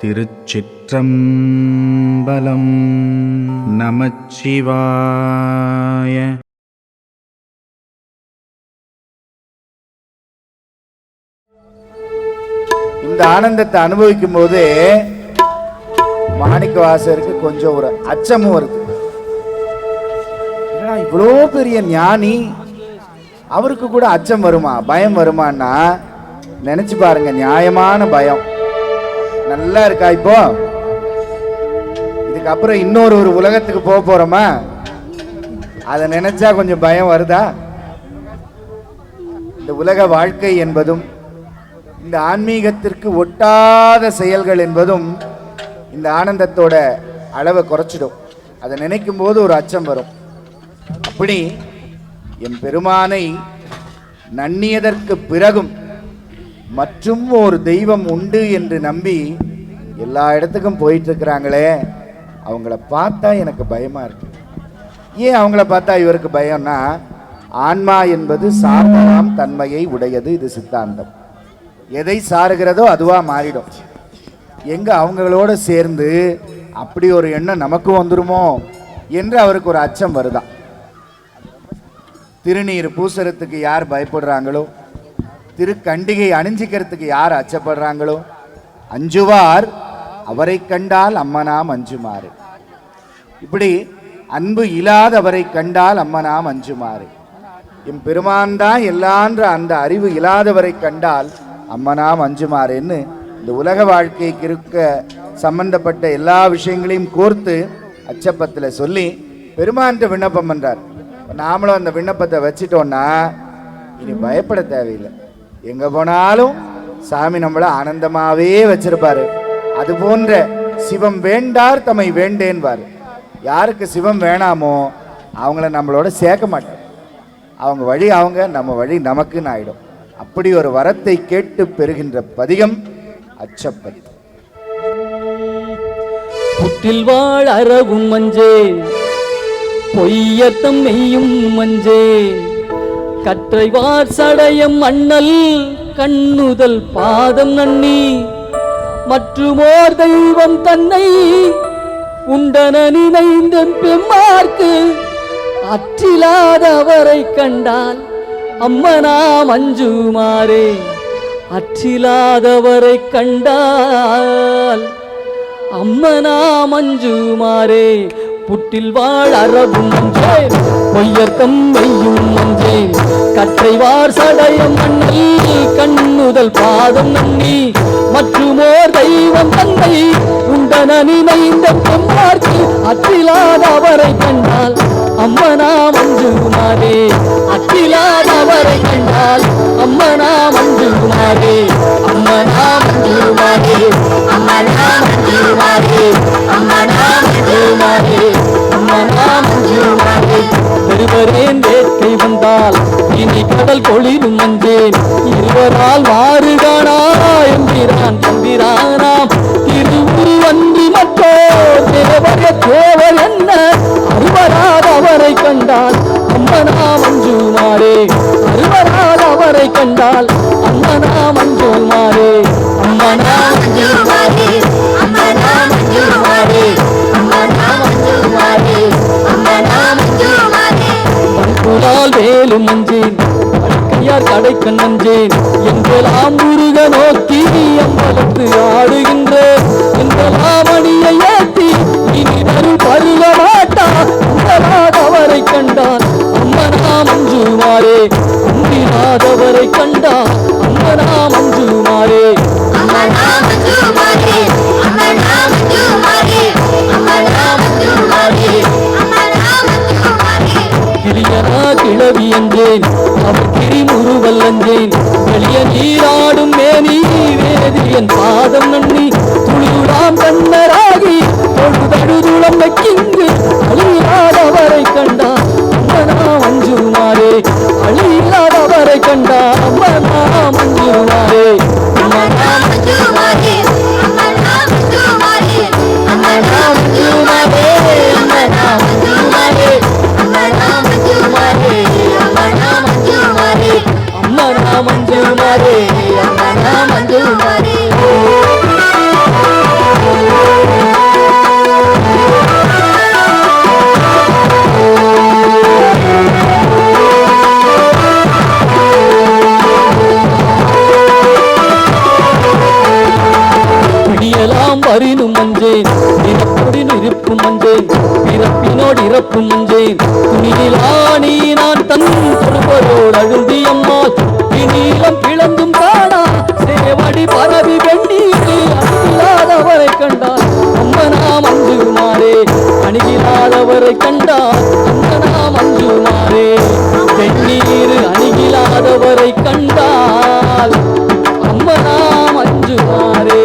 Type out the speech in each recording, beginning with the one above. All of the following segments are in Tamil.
திருச்சிற்றம்பலம். நமச்சிவாய. இந்த ஆனந்தத்தை அனுபவிக்கும் போது மாணிக்க வாசகருக்கு கொஞ்சம் ஒரு அச்சமும் வருது. இவ்வளோ பெரிய ஞானி, அவருக்கு கூட அச்சம் வருமா, பயம் வருமானா நினைச்சு பாருங்க. நியாயமான பயம். நல்லா இருக்கா? இப்போ இதுக்கப்புறம் இன்னொரு உலகத்துக்கு போக போறோமா? அதை நினைச்சா கொஞ்சம் பயம் வருதா? இந்த உலக வாழ்க்கை என்பதும் இந்த ஆன்மீகத்திற்கு ஒட்டாத செயல்கள் என்பதும் இந்த ஆனந்தத்தோட அளவை குறைச்சிடும். அதை நினைக்கும் போது ஒரு அச்சம் வரும். அப்படி என் பெருமானை நன்னியதற்கு பிறகும் மற்றும் ஒரு தெய்வம் உண்டு என்று நம்பி எல்லா இடத்துக்கும் போயிட்டு இருக்கிறாங்களே, அவங்கள பார்த்தா எனக்கு பயமா இருக்கு. ஏன் அவங்கள பார்த்தா இவருக்கு பயம்னா, ஆன்மா என்பது சார்பலாம் தன்மையை உடையது. இது சித்தாந்தம். எதை சாருகிறதோ அதுவா மாறிடும். எங்க அவங்களோட சேர்ந்து அப்படி ஒரு எண்ணம் நமக்கு வந்துருமோ என்று அவருக்கு ஒரு அச்சம் வருதான். திருநீர் பூசறதுக்கு யார் பயப்படுறாங்களோ, திருக்கண்டிகை அணிஞ்சிக்கிறதுக்கு யார் அச்சப்படுறாங்களோ, அஞ்சுவார் அவரை கண்டால் அம்மனாம் அஞ்சுமாறு. இப்படி அன்பு இல்லாதவரை கண்டால் அம்மனாம் அஞ்சுமாறு. என் பெருமான் தான் எல்லான்ற அந்த அறிவு இல்லாதவரை கண்டால் அம்மனாம் அஞ்சுமாறுன்னு இந்த உலக வாழ்க்கைக்கு இருக்க சம்பந்தப்பட்ட எல்லா விஷயங்களையும் கோர்த்து அச்சப்பத்தில் சொல்லி பெருமான்கிட்ட விண்ணப்பம் பண்றார். நாமளும் அந்த விண்ணப்பத்தை வச்சிட்டோம்னா இனி பயப்பட தேவையில்லை. எங்க போனாலும் சாமி நம்மளை ஆனந்தமாவே வச்சிருப்பாரு. அது போன்ற சிவம் வேண்டார் தம்மை வேண்டேன்பாரு. யாருக்கு சிவம் வேணாமோ அவங்கள நம்மளோட சேர்க்க மாட்டார். அவங்க வழி அவங்க, நம்ம வழி நமக்குன்னு ஆயிடும். அப்படி ஒரு வரத்தை கேட்டு பெறுகின்ற பதிகம் அச்சப்பத்து. புற்றில் வாழ் அரவும் மஞ்சே, பொய்யத்தம் மெய்யும் மஞ்சே, கற்றைவார் சடையம் அண்ணல் கண்ணுதல் பாதம் நன்னி, மற்றுமோர் தெய்வம் தன்னை உண்டன நினைந்த பெம்மார்க்கு அற்றிலாதவரை கண்டால் அம்மனாம் அஞ்சுமாறே. அற்றிலாதவரை கண்டால் அம்மனாம் அஞ்சுமாறே. புற்றில் வாழ் அரவும் மஞ்சே, பொய்யர்த்தம் மெய்யும் மஞ்சே, கற்றைவார் சடையம் அண்ணல் கண்ணுதல் பாதம் நன்னி, மற்றுமோர் தெய்வம் தன்னை உண்டன நினைந்த பெம்மார்க்கு அற்றிலாதவரை கண்டால் அம்மனாம் அஞ்சுமாறே. அற்றிலாதவரை கண்டால் அம்மனாம் அஞ்சுமாறே. அம்மனாம் அஞ்சுமாறே. அம்மனாம் அஞ்சுமாறே. அம்மனாம் அஞ்சுமாறே. அம்மனாம் அஞ்சுமாறே. பெருவரேன் வேட்கை வந்தால் இனி கடல் கொளிரும் மஞ்சேன், இருவரால் வாறுகானா என்கிறான் தந்திரானாம் திருவுரு அன்றி மற்றோ தேவர தேவர் என்ன அருவராதவரை கண்டால் அம்மனாம் அஞ்சுமாறே. அருவராதவரை கண்டால் அம்மனாம் அஞ்சுமாறே. அம்மனாம் அஞ்சுமாறே. அம்மனாம் அஞ்சுமாறே. அம்மனாம் அஞ்சுமாறே. அம்மனாம் அஞ்சுமாறே. பண்புலால் வேலும் மஞ்சேன், கையார் கடைக்கண் நஞ்சேன், எங்கெல்லாம் முருக நோக்கி அம்பலத்து ஆடுகின்ற எங்கெல்லாம் அணியை ஏற்றி இனி வரும் பருக மாட்டா அம்பலாதவரை கண்டால் அம்மனாம் அஞ்சுமாறே. அம்பிலாதவரை கண்டால் அம்மனாம் அஞ்சுமாறே. அம்மனாம் அஞ்சுமாறே. அம்மனாம் அஞ்சுமாறே. அம்மனாம் அஞ்சுமாறே. அம்மனாம் அஞ்சுமாறே. கிளியனா கிளவி என்றேன், அவர் கிரிமுருவல் அஞ்சேன், வெளிய நீராடும் மேனி வேதியன் பாதம் நன்னி, துளியுடாம் கண்ணராகி தொழுதழுதுளம் வைக்கிங்கு அழியில்லாதவரை கண்டார் அம்மனாம் அஞ்சுமாறே. அழியில்லாதவரை கண்டார் அம்மனாம் அஞ்சுமாறே. அம்மனாம் அஞ்சுமாறே. அம்மனாம் அஞ்சுமாறே. அம்மனாம் அஞ்சுமாறே. அம்மனாம் அஞ்சுமாறே. அம்மனாம் அஞ்சுமாறே. அம்மனாம் அஞ்சுமாறே. அம்மனாம் அஞ்சுமாறே. அம்மனாம் அஞ்சுமாறே. பிறப்பும் மஞ்சேன் பிறப்பினோடு இறப்பும் மஞ்சேன் துணியிலானி நான் தன் தொழுவரோடு அழுந்தி அம்மாள் நீளம் பிளந்தும் காணா சேவடி பரவி வெண்ணீர் அணுகிலாதவரை கண்டார் அம்மனா மஞ்சுமாரே அணுகிலாதவரை கண்டார் அம்மனா மஞ்சுமாரே வெண்ணீர் அணுகிலாதவரை கண்டால் அம்மனா மஞ்சுமாரே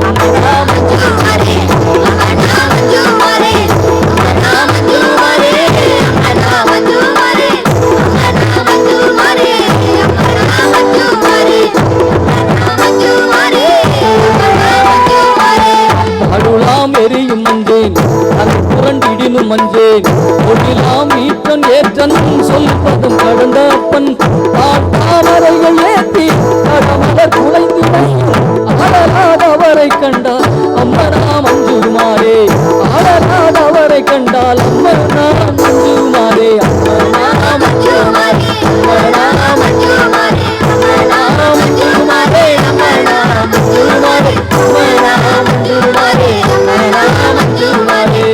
அம்மனா மஞ்சுமாரே அருளாம் எரியும் மஞ்சேன் அதை புரண்டிடினும் மஞ்சேன் ஒடிலாம் ஈற்றன் ஏற்றன் சொல்வதும் கடந்த அப்பன் தாமரைகள் ஏற்றி கடமலர் குலைந்திடையும் அழலாதவரை கண்டால் அம்மனா மஞ்சுமாரே அழலாதவரை கண்டால் அம்மனா மஞ்சுமாரே அம்மனா மஞ்சுமாரே அம்மனா மஞ்சுமாரே அம்மனா மஞ்சுமாரே அம்மனா மஞ்சுமாரே அம்மனா மஞ்சுமாரே அம்மனா மஞ்சுமாரே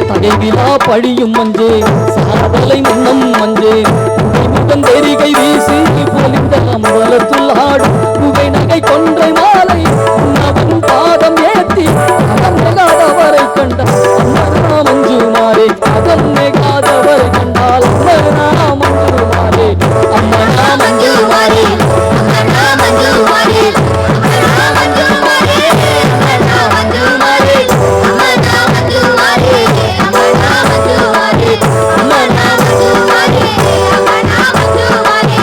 தகைவிலா பழியும் மஞ்சேன் சாதலை முன்னம் மஞ்சேன் புகைமுகம் தெரிகை வீசி பொலிந்த அம்பலத்துள் ஆடும் புகை நகை கொன்றை மாலை உன்னவன் பாதம் ஏத்தி அகம் நெகாதவரை கண்டால் அம்மனா மஞ்சுமாரே அகம் நெகாதவரை கண்டால் அம்மனா மஞ்சுமாரே அம்மனா மஞ்சுமாரே அம்மனா மஞ்சுமாரே அம்மனா மஞ்சுமாரே அம்மனா மஞ்சுமாரே அம்மனா மஞ்சுமாரே அம்மனா மஞ்சுமாரே அம்மனா மஞ்சுமாரே அம்மனா மஞ்சுமாரே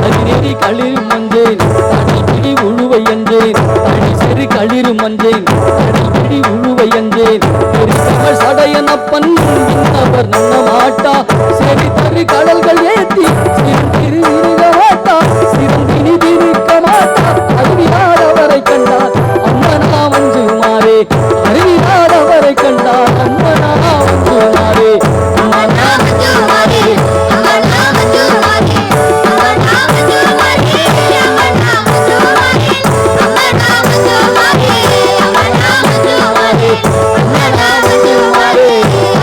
அடிநெறி களிரும் மஞ்சேன் அடிப்பிடி உழுவை என்றேன் அடி சிறு களிரும் மஞ்சேன் அடிப்பிடி உழுவை என்றேன் பெருசகள் சடையன் அப்பன் இன்னவர் நன்ன மாட்டா செடி தரு கடல்கள் ஏத்தி சிறு இருக மாட்டா சிறந்தினி திருக்க மாட்டா அறிவியாதவரை கண்டார் அம்மனா மஞ்சுமாரே அறிவியாதவரை கண்டார் அம்மனா மஞ்சுமாரே அம்மனா மஞ்சுமாரே அம்மனா மஞ்சுமாரே அம்மனா மஞ்சுமாரே அம்மனா மஞ்சுமாரே அம்மனா மஞ்சுமாரே அம்மனா மஞ்சுமாரே அம்மனா மஞ்சுமாரே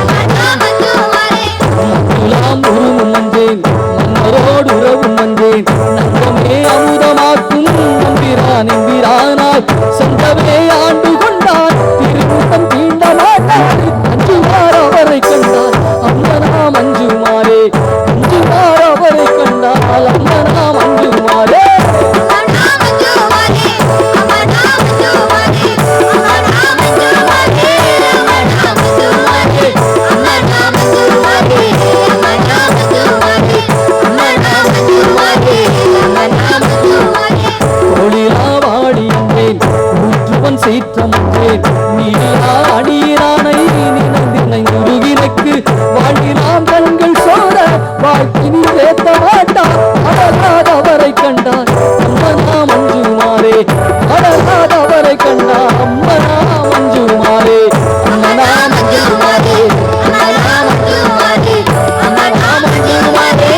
அம்மனா மஞ்சுமாரே மஞ்சுளாம் உருவும் மஞ்சேன் மன்னரோடு உறவும் மஞ்சேன் நங்கமே அமுதமாக்கும் நம்பிரான் எம்பிரானாய் சென்றவே ஆண்டு கொண்டார் திருமுகம் தீண்ட மாட்டார் அஞ்சுமார் அவரை கண்டார் அம்மனா மஞ்சுமாரே அஞ்சுமார் அவரை கண்டால் அம்மனா மஞ்சுமாரே அம்மனா மஞ்சுமாரே அம்மனா மஞ்சுமாரே அம்மனா மஞ்சுமாரே அம்மனா மஞ்சுமாரே அம்மனா மஞ்சுமாரே அம்மனா மஞ்சுமாரே அம்மனா மஞ்சுமாரே அம்மனா மஞ்சுமாரே கோளிலா வாடி என்றேன் ஊற்றுவன் சீற்றம் என்றேன் நீலா அடியினானை நினைந்தினை உருகினக்கு வாழ்கிறான் கண்கள் சோர வாழ்க்கினி வேத்த மாட்டா அழகாதவரை கண்டார் அம்மனா மஞ்சுமாரே அழகாதவரை கண்டார் அம்மனா மஞ்சுமாரே அம்மனா மஞ்சுமாரே அம்மனா மஞ்சுமாரே அம்மனா மஞ்சுமாரே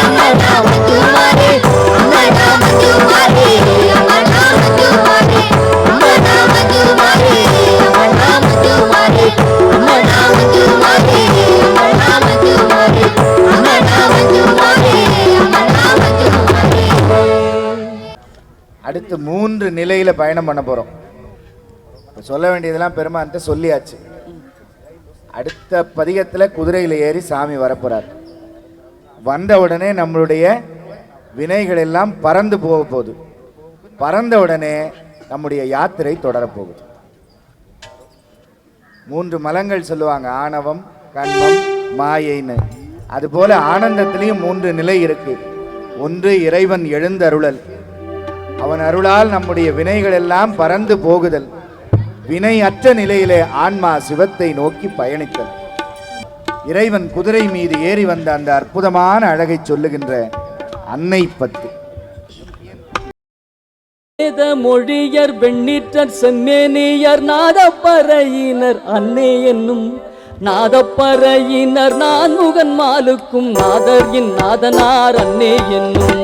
அம்மனா மஞ்சுமாரே அம்மனா மஞ்சுமாரே அம்மனா மஞ்சுமாரே அம்மனா மஞ்சுமாரே அம்மனா மஞ்சுமாரே அம்மனா மஞ்சுமாரே அம்மனா மஞ்சுமாரே அம்மனா மஞ்சுமாரே அம்மனா மஞ்சுமாரே. அடுத்து 3 நிலையில பயணம் பண்ண போறோம். இப்ப சொல்ல வேண்டியதெல்லாம் பெருமான்ட்ட சொல்லியாச்சு. அடுத்த பதிகத்துல குதிரையில ஏறி சாமி வரப்போறார். வந்த உடனே நம்மளுடைய வினைகள் எல்லாம் பறந்து போக போகுது. பறந்த உடனே நம்முடைய யாத்திரை தொடரப்போகுது. 3 மலங்கள் சொல்லுவாங்க, ஆணவம், கண்மம், மாயைன்னு. அதுபோல ஆனந்தத்திலையும் 3 நிலை இருக்கு. ஒன்று இறைவன் எழுந்தருளல், அவன் அருளால் நம்முடைய வினைகள் எல்லாம் பறந்து போகுதல். வினை அற்ற நிலையிலே ஆன்மா சிவத்தை நோக்கி பயணித்தல். இறைவன் குதிரை மீது ஏறி வந்த அந்த அற்புதமான அழகை சொல்லுகின்ற அன்னை பத்து. வேத மொழியர் வெண்ணீற்றர் செம்மேனியர் நாதப்பறையினர் அன்னே என்னும் நாதப்பறையினர் நான்முகன் மாலுக்கும் நாதர் இன் நாதனார் அன்னே என்னும்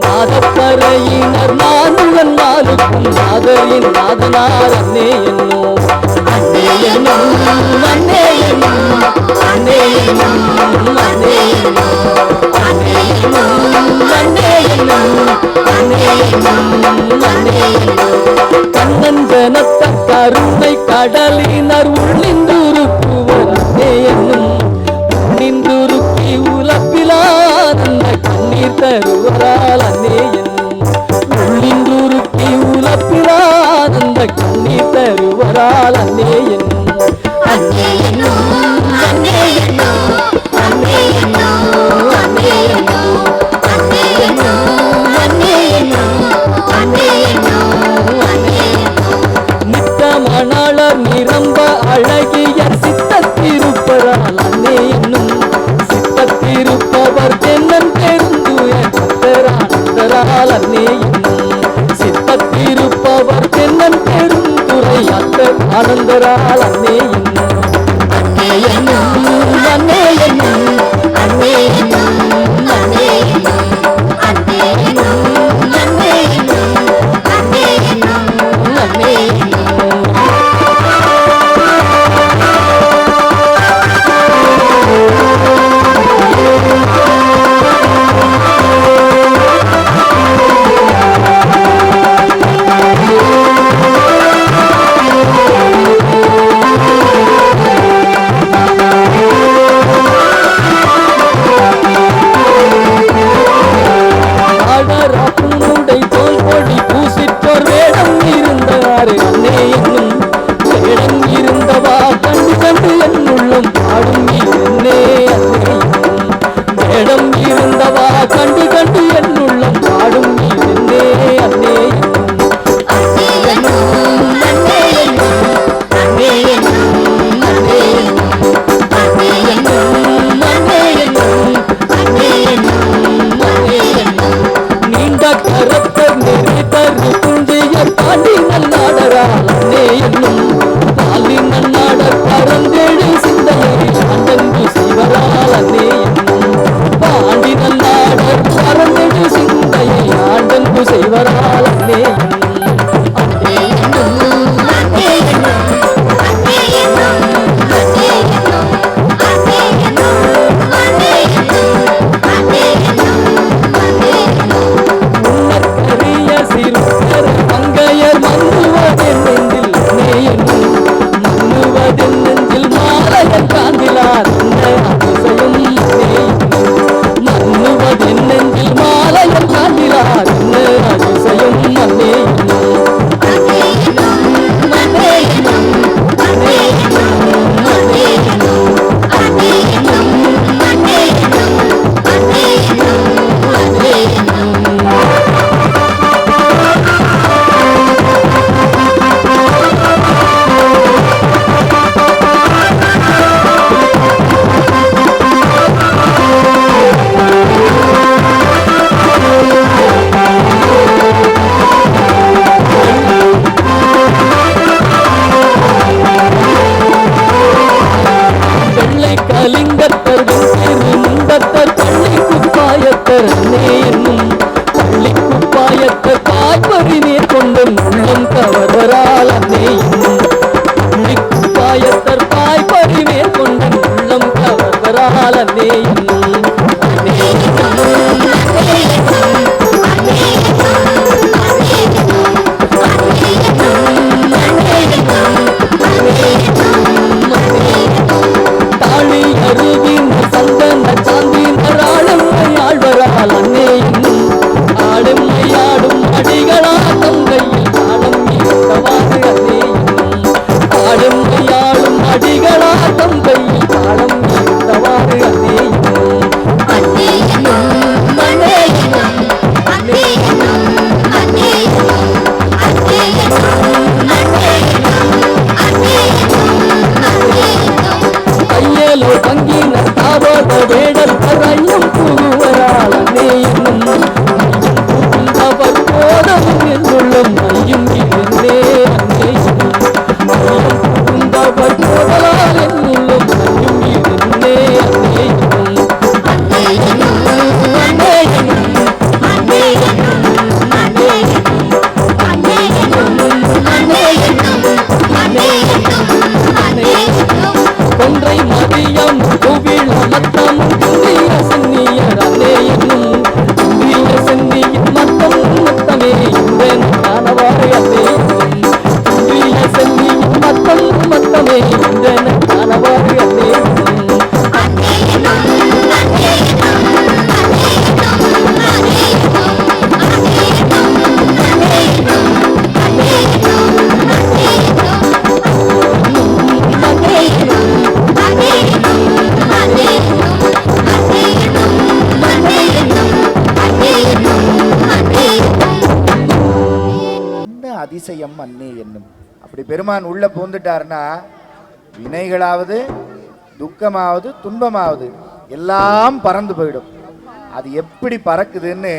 நாதப்பறையினர் நான்முகன் மாலுக்கும் நாதர் இன் நாதனார் அன்னே என்னும் அன்னே என்னும் அன்னே என்னும் அன்னே என்னும் அன்னே என்னும் அன்னே என்னும் அன்னே என்னும் கண்ணஞ்சனத்த கருணை கடலினர் உள்ளிந்துருக்குவர் அன்னே என்னும் உள்ளிந்துருக்கி உலப்பிலானந்த கண்ணீர் தருவரால் அன்னே என்னும் உள்ளிந்துருக்கி உலப்பிலானந்த கண்ணீர் தருவரால் அன்னே என்னும் அன்னே என்னும் அன்னே என்னும் அன்னே என்னும் அன்னே என்னும் அன்னே என்னும் அன்னே மணாளர் நிரம்ப அழகிய சித்தத்திருப்பதால் அன்னே என்னும் சித்தத்திருப்பவர் தென்னன் பெருந்துயரால் அன்னே என்னும் சித்தத்திருப்பவர் தென்னன் பெருந்துரை அத்தர் ஆனந்தரால் அன்னே என்னும் அன்னே என்னும் அன்னே என்னும் அன்னே என்னும் அன்னே என்னும் அன்னே என்னும் அன்னே என்னும் அன்னே என்னும் அன்னே என்னும் வேடல் பறையும் புகுவரால் அன்னே அதிசயம் அன்னே என்னும். அப்படி பெருமான் உள்ள பூந்துட்டாருன்னா வினைகளாவது துக்கமாவது துன்பமாவது எல்லாம் பறந்து போயிடும். அது எப்படி பறக்குதுன்னு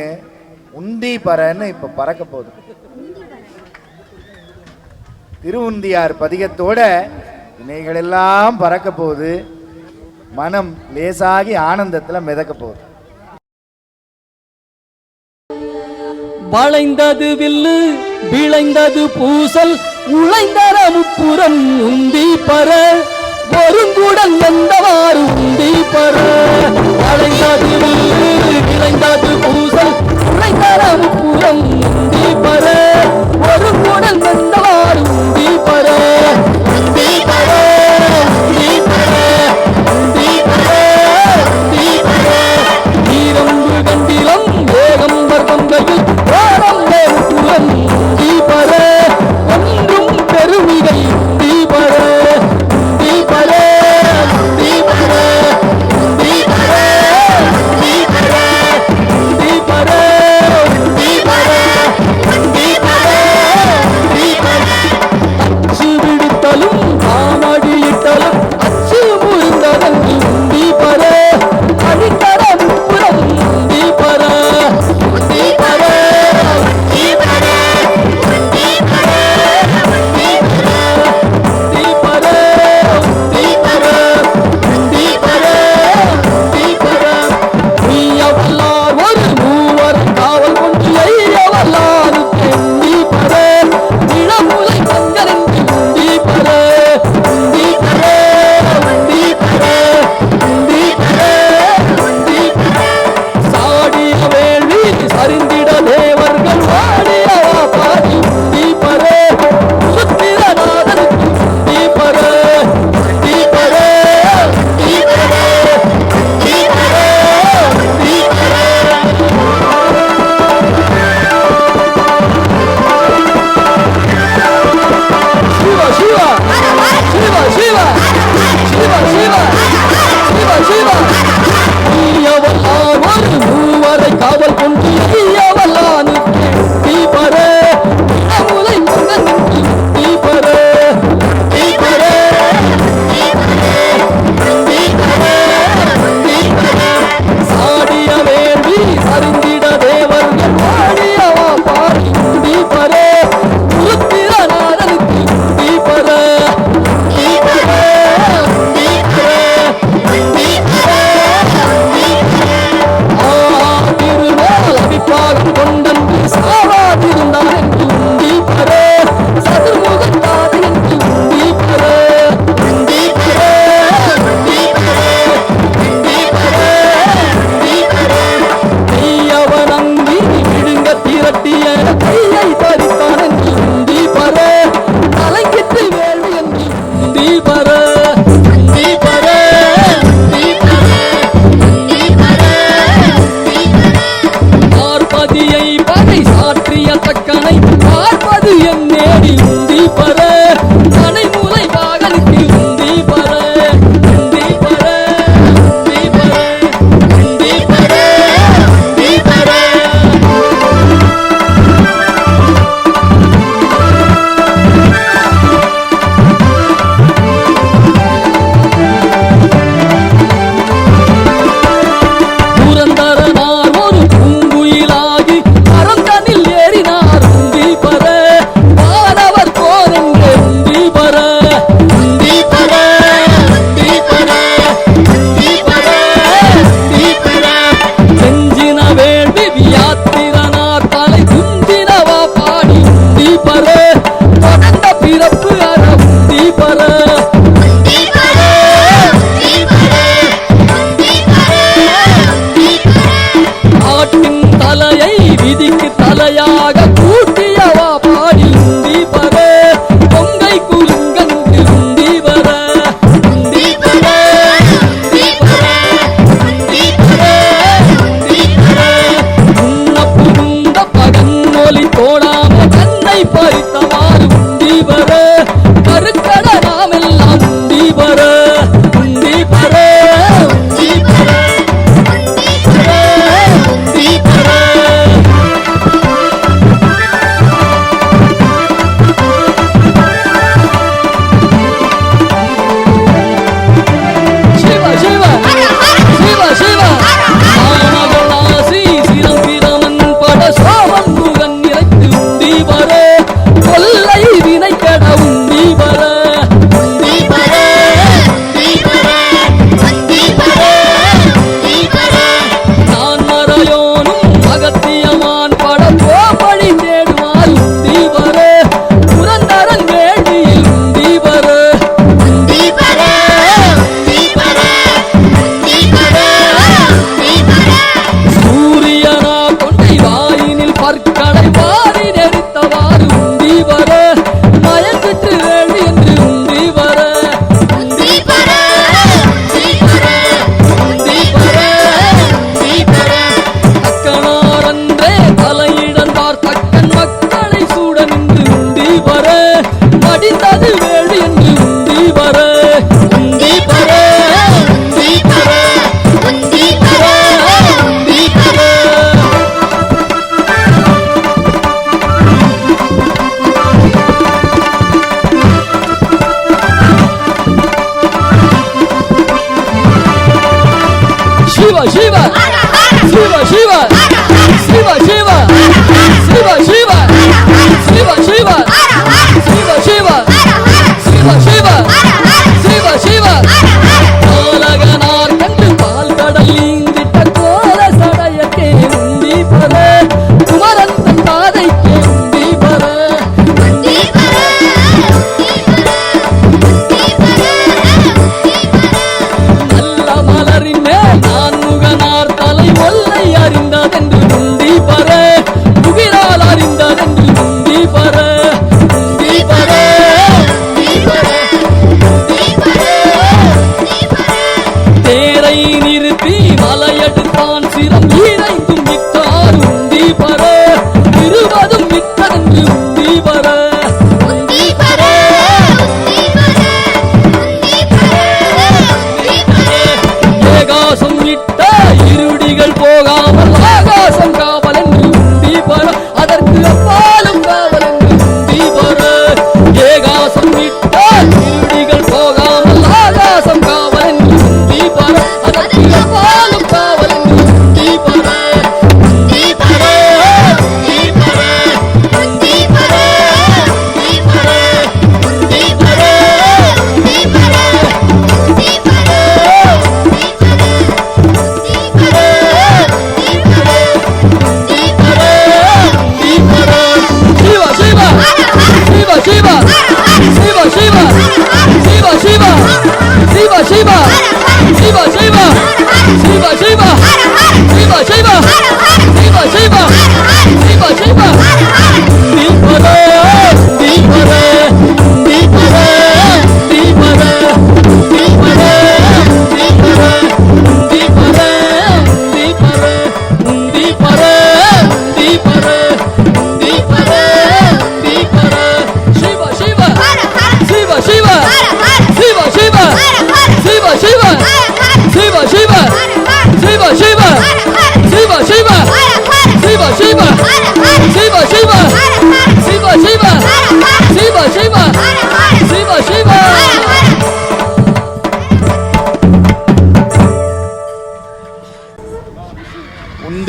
உந்தி பறன்னு இப்ப பறக்க போகுது. திருவுந்தியார் பதிகத்தோட வினைகள் எல்லாம் பறக்க போகுது. மனம் லேசாகி ஆனந்தத்துல மிதக்க போகுது. வளைந்தது வில்லு விளைந்தது பூசல் உழைந்தர முப்புறம் உந்தி பர ஒருங்குடன் வந்தவாறு உந்தி பர. வளைந்தது வில்லு விளைந்தது பூசல் உழைந்தர முப்புறம் உந்தி பர ஒருங்குடன் வந்தவாறு உந்தி பர. உந்தி பர உந்தி பர உந்தி பர உந்தி பர. நீரம்பு கண்டிலம் வேகம் வர்க்கங்கையில் ஓரம்பே முப்புறம் உந்தி பர ஒன்றும் பெருமிகை உந்தி பர. உந்தி பர உந்தி பர உந்தி பர உந்தி பர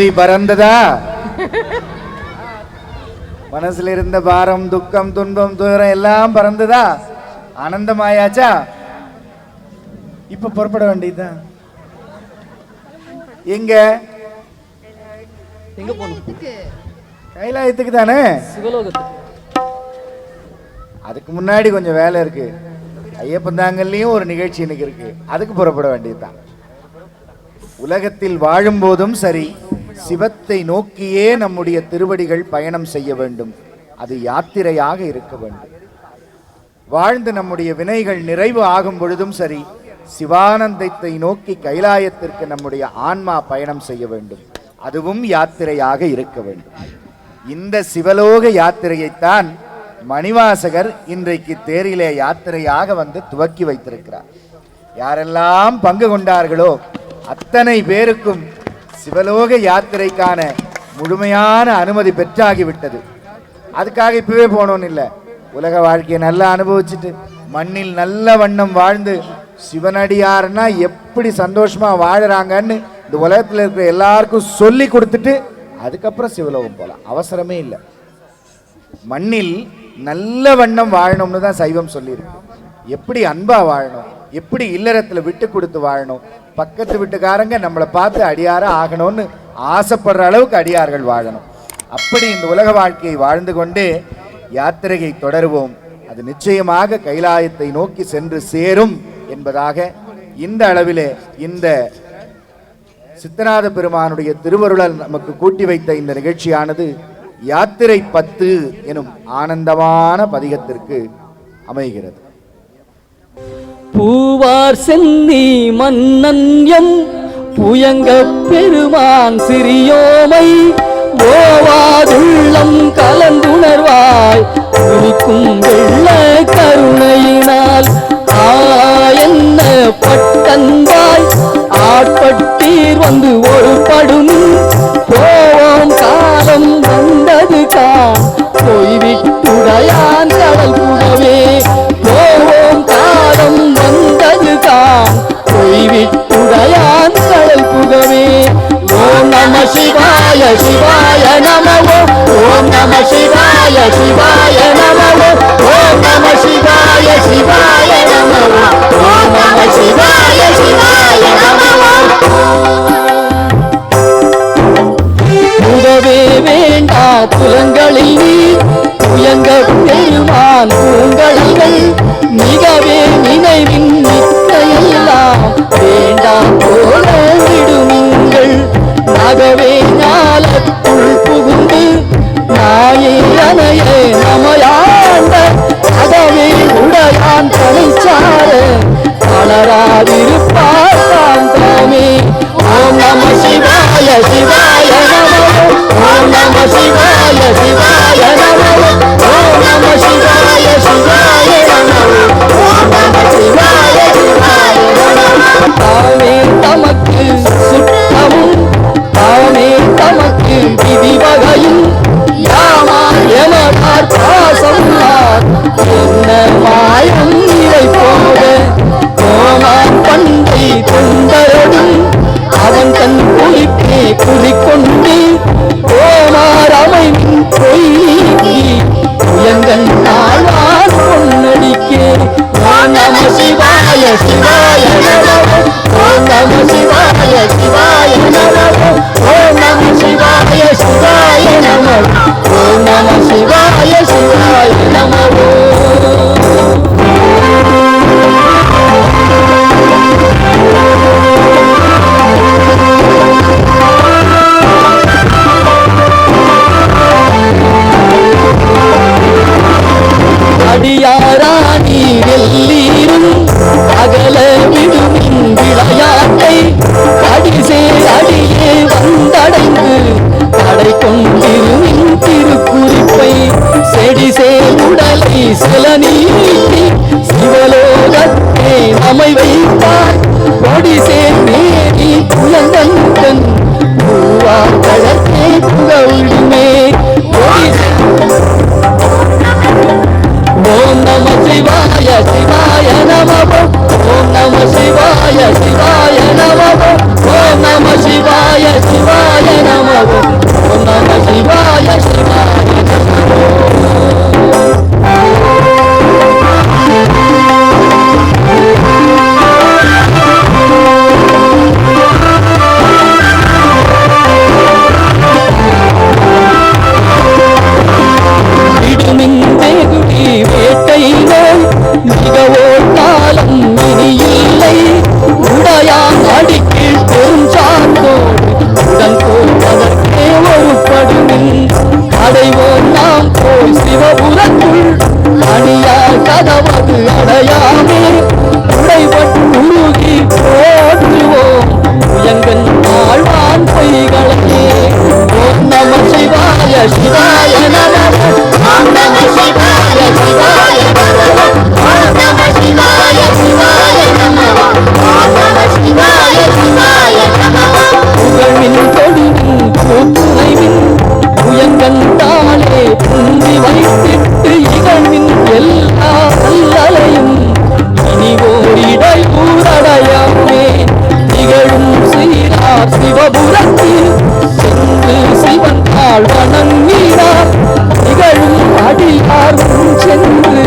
கிளி பறந்ததா? மனசுல இருந்த பாரம், துக்கம், துன்பம், துயரம் எல்லாம் பறந்ததா? ஆனந்தமாயாச்சா? இப்ப புறப்பட வேண்டியதுதான். எங்க எங்க போகணும்? கைலாயத்துக்கு தானே. சிவலோகத்துக்கு. அதுக்கு முன்னாடி கொஞ்சம் வேலை இருக்கு. ஐயப்பன் தாங்கல்லையும் ஒரு நிகழ்ச்சி இன்னைக்கு இருக்கு. அதுக்கு புறப்பட வேண்டியதுதான். உலகத்தில் வாழும் போதும் சரி, சிவத்தை நோக்கியே நம்முடைய திருவடிகள் பயணம் செய்ய வேண்டும். அது யாத்திரையாக இருக்க வேண்டும். வாழ்ந்து நம்முடைய வினைகள் நிறைவு ஆகும் பொழுதும் சரி, சிவானந்தத்தை நோக்கி கைலாயத்திற்கு நம்முடைய ஆன்மா பயணம் செய்ய வேண்டும். அதுவும் யாத்திரையாக இருக்க வேண்டும். இந்த சிவலோக யாத்திரையைத்தான் மணிவாசகர் இன்றைக்கு தேரிலே யாத்திரையாக வந்து துவக்கி வைத்திருக்கிறார். யாரெல்லாம் பங்கு கொண்டார்களோ அத்தனை பேருக்கும் சிவலோக யாத்திரைக்கான முழுமையான அனுமதி பெற்றாகிவிட்டது. அதுக்காக இப்பவே போனோன்னு இல்லை. உலக வாழ்க்கையை நல்லா அனுபவிச்சுட்டு மண்ணில் நல்ல வண்ணம் வாழ்ந்து சிவனடியார்னா எப்படி சந்தோஷமா வாழறாங்கன்னு இந்த உலகத்தில் இருக்கிற எல்லாருக்கும் சொல்லி கொடுத்துட்டு அதுக்கப்புறம் சிவலோகம் போகலாம். அவசரமே இல்லை. மண்ணில் நல்ல வண்ணம் வாழணும்னு தான் சைவம் சொல்லியிருக்கு. எப்படி அன்பா வாழணும், எப்படி இல்லறத்துல விட்டு கொடுத்து வாழணும், பக்கத்து வீட்டுக்காரங்க நம்மளை பார்த்து அடியாரா ஆகணும்னு ஆசைப்படுற அளவுக்கு அடியார்கள் வாழணும். அப்படி இந்த உலக வாழ்க்கையை வாழ்ந்து கொண்டே யாத்திரையை தொடருவோம். அது நிச்சயமாக கைலாயத்தை நோக்கி சென்று சேரும் என்பதாக இந்த அளவிலே இந்த சித்தநாத பெருமானுடைய திருவருளால் நமக்கு கூட்டி வைத்த இந்த நிகழ்ச்சியானது யாத்திரை 10 எனும் ஆனந்தமான பதிகத்திற்கு அமைகிறது. பூவார் சென்னி மன்னன் எம் புயங்க பெருமான் சிறியோமை ஓவாதுள்ளம் கலந்துணர்வாய் குறிக்கும் வெள்ள கருணையினால் என்ன பட்டந்தாய் ஆட்பட்டீர் வந்து ஒரு படும் போவோம் காலம் வந்தது கான் போய்விட்டுடையான் கடல் புகவே போவோம் காலம் வந்தது கான் போய்விட்டுடையான் கடல் புகவே. ஓம் நம சிவாய சிவாய நமவோ ஓம் நம சிவாய சிவாய நமவோ ஓம் நம சிவாய சிவாய நமவோ ஓம் நம சிவாய சிவாய நமவோ. புகவே வேண்டா புலங்களில் நீர் புயங்க பெருமான் பூங்கடல்கள் மிகவே நினைவின் நித்தையெல்லாம் வேண்டாம் போல விடுமிங்கள் நகவே ஞாலத்துள் புகுந்து நாயே அணையே நமையாண்ட அகவே உடையான் தனிச்சார வளராதிருப்பார் தாம் தாமே. ஓம் நம சிவாய சிவாய நமோ ஓம் நம சிவாய சிவாய நமோ ஓம் நம சிவாய சிவாய நமோ ஓம் நம சிவாய சிவாய நமோ. தாமே தமக்கு சுத்தமும் தாமே தமக்கு விதிவகையும் யாமா எமதார் பாசம் என்ன மாயம் இறை போக கோமான் பண்டை தொண்டரடும் அவன் தன் குளிப்பே குளிக்கொண்டு ஓமார் அமைவின் பொய் நீக்கி உயங்கன் நாள்வான் பொன்னடிக்கே. ஓம் நம சிவாய சிவாய நமோ ஓம் நம சிவாய சிவாய நமோ ஓம் நம சிவாய சிவாய நமோ ஓம் நம சிவாய சிவாய நமோ. அடியாராணி வெள்ளீரும் அகல விடுமின் விளையாட்டை அடிசே அடியே வந்தடைந்து தடை கொண்டிருமின் திருக்குறிப்பை செடிசே உடலை சில நீக்கி சிவலோகத்தே நமை வைப்பார் கொடிசே மேரி குழந்தன் பூவா கழத்தே புகழுமே. ஓம் நம சிவாய சிவாய நமோ ஓம் நம சிவாய சிவாய நமோ ஓம் நம சிவாய சிவாய நமோ சிவாய நம ஓம் நம சிவாய சிவாய நம ஓம் நம சிவாய சிவாய நம ஓம் நம சிவாய சிவாய நம புகழ்மின் கொடிமின் கூத்துணைமின் உயர்கண்டாலே புந்தி வைத்திட்டு இகழ்மின் எல்லா அல்லலையும் இனி ஓரிடையூரடையாமே நிகழும் சீரார் சிவபுரத்தில் சென்று சிவன் தாழ் வணங்கினார் நிகழும் அடியார் முன் சென்று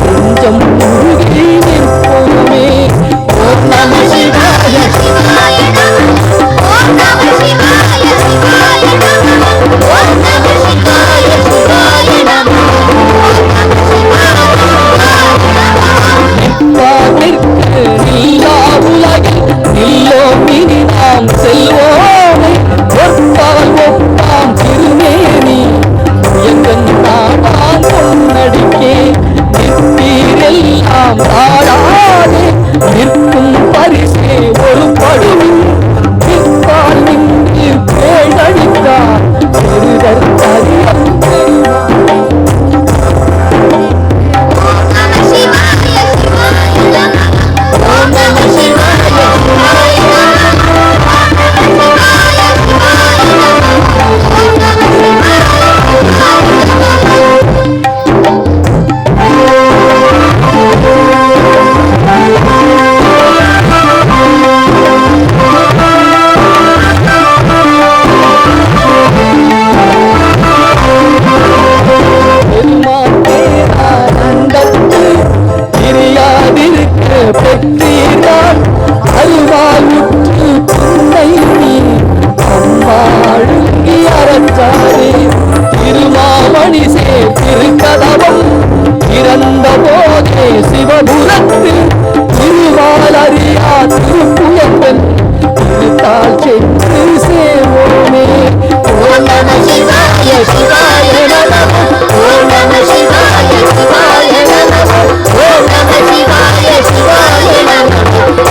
கொஞ்சம் முருகி நிற்போமே ஓம் நம சிவாய சிவாய நம ஓம் நம சிவாய சிவாய நம ஓம் நம சிவாய சிவாய நம ஓம் நம சிவாய நிற்பார்க்கு நீலா உலகில் நில்லோம் இனி நாம் செல்வோமே ஒப்பால் ஒப்பாம் திருமேனி உயர்கண் நாடான் பொன்னடிக்கே நிற்பீரெல்லாம் ஆடாதே நிற்கும் பரிசே ஒரு படுவின் நிற்பால் நின்று பேழடித்தார் பெருதற் கரியம் பெற்றீர்கள் அருவாள் உற்று புன்னை அம்மாழுங்கி அறச்சாரே திருமாமணி சே திருக்கதவம் இறந்த போதே சிவபுரத்தில் திருவாளறியா திருப்புயங்கள் திருத்தாள் சென்று சேவோமே ஓம் நம சிவாய சிவாய நம ஓம் நம சிவாய சிவாய நம ஓம் நம சிவாய சிவாய நம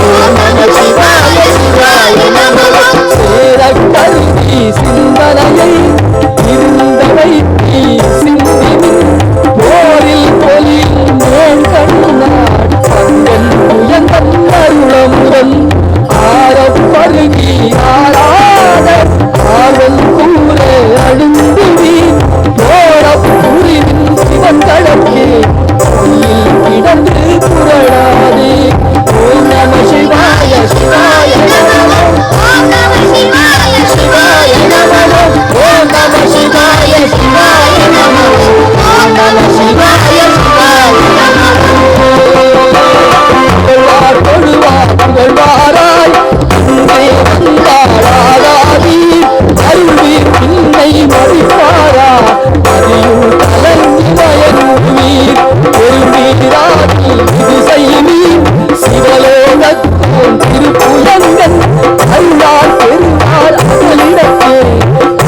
ஓம் நம சிவாய சிவாய நம சேரக்கருவி சிந்தனையை இருந்தவை சிந்தினின் போரில் பொலில் மேல் கண்ணாட் பங்கன் புயங்கன் அருளமுடன் ஆரப்பருகி ஆராத ஆவல் கூற அழுந்துவி போரப்புரிவின் சிவன்களக்கே பொய்யில் கிடந்து புரளாதே ஓம் நம சிவாய சிவாய நம ஓம் நம சிவாய சிவாய நம ஓம் நம சிவாய சிவாய நம ஓம் நம சிவாய சிவாய நம புகழ்வார் தொழுவார் புகழ்வாராய் இங்கே வந்தாளாதாதி அருள்வீர் பின்னை மறிப்பாரா அறியும் கலங்கி மயங்குவீர் பெருமீராகி இது செய்வீர் சிவலோகத்தோன் திருப்புயங்கன் அருளால் பெருமாள் அகலிடத்தே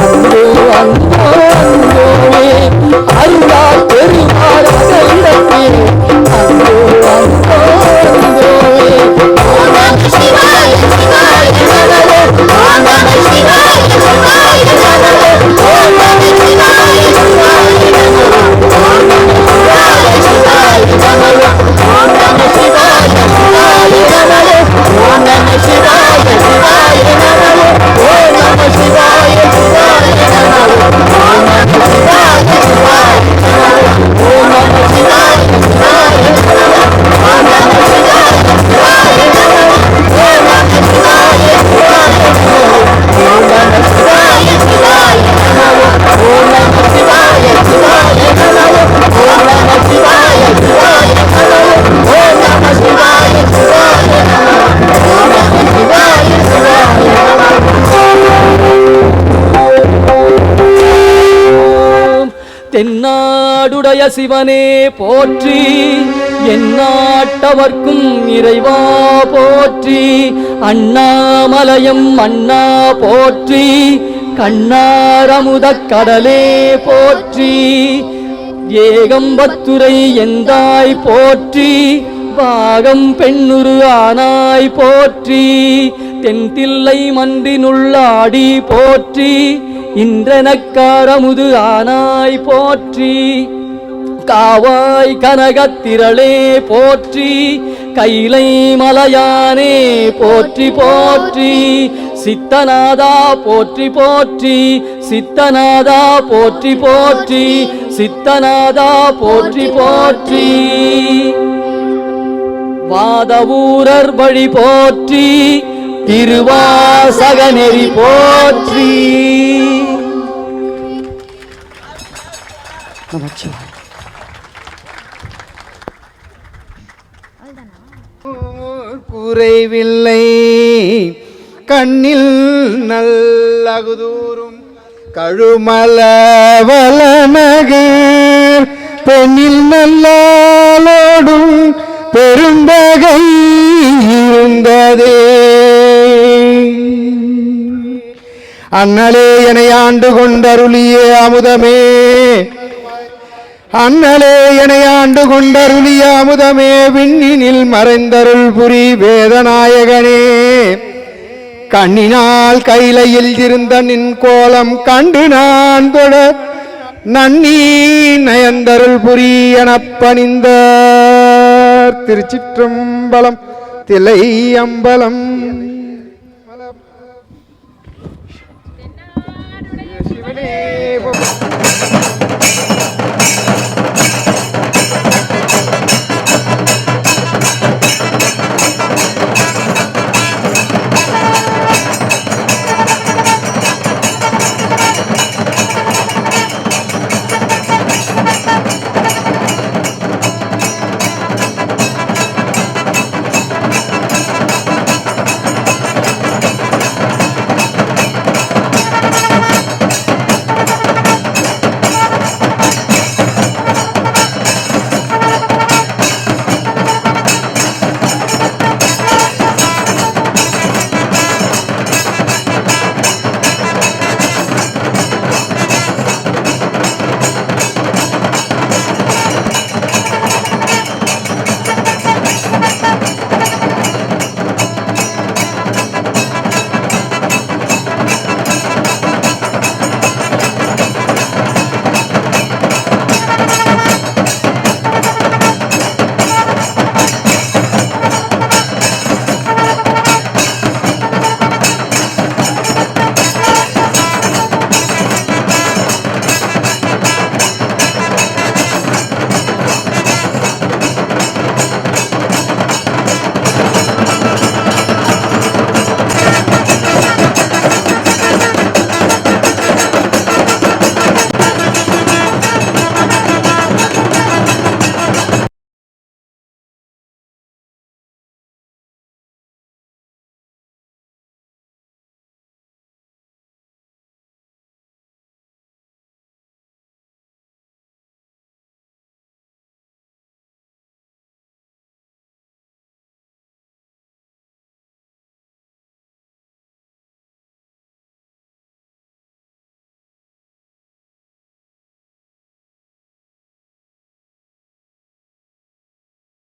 அந்தோ அந்தோ அந்தோவே அருளால் பெருமாள் அகலிடத்தே அந்தோ அந்தோ அந்தோவே ஓம் நம சிவாய சிவாய நம ஓம் நம சிவாய சிவாய நம ஓம் நம சிவாய சிவாய நம ஓம் நம சிவாய சிவாய நம ஓம் நம சிவாய சிவாய நம ஓம் நம சிவாய சிவாய நம ஓம் நம சிவாய சிவாய நம ஓம் நம சிவாய சிவாய நம ஓம் நம சிவாய சிவாய நம ஓம் நம சிவாய சிவாய நம ஓம் நம சிவாய சிவாய நம ஓம் நம சிவாய சிவாய நம ஓம் நம சிவாய சிவாய நம ஓம் நம சிவாய சிவாய நம ஓம் நம சிவாய சிவாய நம ஓம் நம சிவாய சிவாய நம தென்னாடுடைய சிவனே போற்றி எந்நாட்டவர்க்கும் இறைவா போற்றி அண்ணாமலையம் அண்ணா போற்றி கண்ணாரமுதக் கடலே போற்றி ஏகம்பத்துரை எந்தாய் போற்றி பாகம் பெண்ணுரு ஆனாய் போற்றி தென்தில்லை மன்றினுள்ளாடி போற்றி இன்றனக்காரமுது ஆனாய் போற்றி காவாய் கனகத்திரளே போற்றி கைலை மலையானே போற்றி போற்றி சித்தநாதா போற்றி போற்றி சித்தநாதா போற்றி போற்றி சித்தநாதா போற்றி போற்றி வாதவூரர் வழி போற்றி திருவாசக நெறி போற்றி நமச்சிவாய. குறைவில்லை கண்ணில் நல்லகுதூரும் கழுமலவலநகர் பெண்ணில் நல்லாளோடும் பெரும்பகை இருந்ததே. அண்ணலே என ஆண்டு கொண்டருளிய அமுதமே அண்ணலே என ஆண்டு கொண்டருளிய அமுதமே விண்ணினில் மறைந்தருள் புரி வேதநாயகனே கண்ணினால் கைலையில் இருந்த நின் கோலம் கண்டு நான் தொட நன்னி நயந்தருள் புரி எனப் பணிந்த திருச்சிற்றம்பலம் தில்லை அம்பலம்.